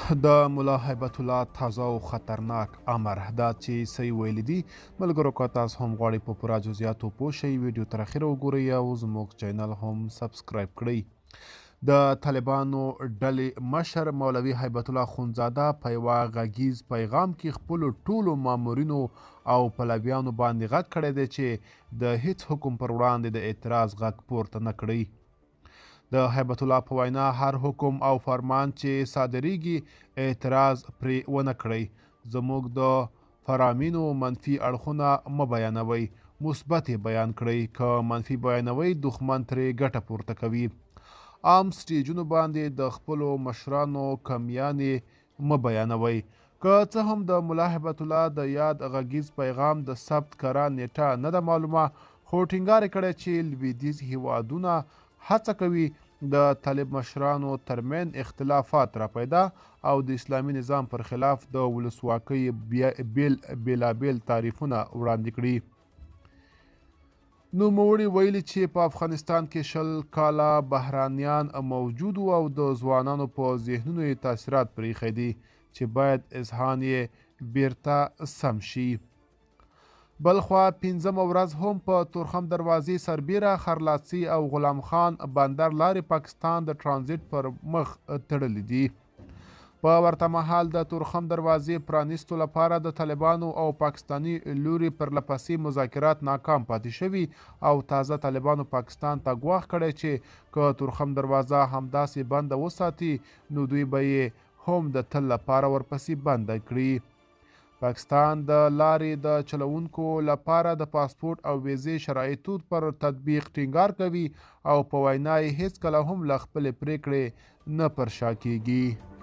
د ملا هیبت الله تازه او خطرناک امر دا چې څه یې ویلي دي ملګرو که تاسو هم غواړئ په پوره جزئیاتو پوه شئ ویډیو تر اخره وګورئ او زموږ چینل هم سبسکرایب کړئ د طالبانو ډلې مشر مولوي هیبت الله خونزاده په یوه غږیز پیغام کې خپلو ټولو مامورینو او پلویانو باندې غږ کړی دی چې د هیڅ حکم پر وړاندې د اعتراض غږ پورته نه کړئ. د هیبت الله په وینا هر حکم او فرمان چې صادریږي اعتراض پرې ونه کړئ. زموږ د فرامینو منفي اړخونه مه بیانوئ، مثبت یې بیان کړئ. که منفي بیانوئ دښمن ترې ګټه پورته کوي. عام سټیجونو باندې د خپلو مشرانو کمیانې مه بیانوئ. که څه هم د ملا هیبت الله د یاد غږیز پیغام د ثبت کره نیټه نه ده معلومه، خو ټینګار یې کړی چې لویدیځ هیوادونه هڅه کوي د طالب مشرانو ترمن اختلافات راپیدا او د اسلامي نظام پر خلاف د ولسواکۍ بیلابیل تعریفونه وړاندې کړي. نوموړي ویلي چې په افغانستان کې 20 کاله بهرانیان موجود او د ځوانانو په ذهنونو یې تاثیرات پرېښي دي چې باید اذهان یې بیرته سم شي. بلخوا 5مه ورځ هم په تورخم دروازې سربیره خرلاڅي او غلام خان بندر لارې پاکستان د ترانزیت پر مخ تړلي دي. په ورته مهال د تورخم دروازې پرانیستو لپاره د طالبانو او پاکستاني لوري پرلپسې مذاکرات ناکام پاتې شوي او تازه طالبانو پاکستان ته ګواښ کړی چې که تورخم دروازه همداسې بنده وساتي نو دوی به یې هم د تل لپاره ورپسې بنده کړي. پاکستان د لارې د چلوونکو لپاره د پاسپورت او ویزې شرایطو پر تطبیق ټینګار کوي او په وینا یې هیڅکله هم له خپلې پریکړې نه پر شا کیږي.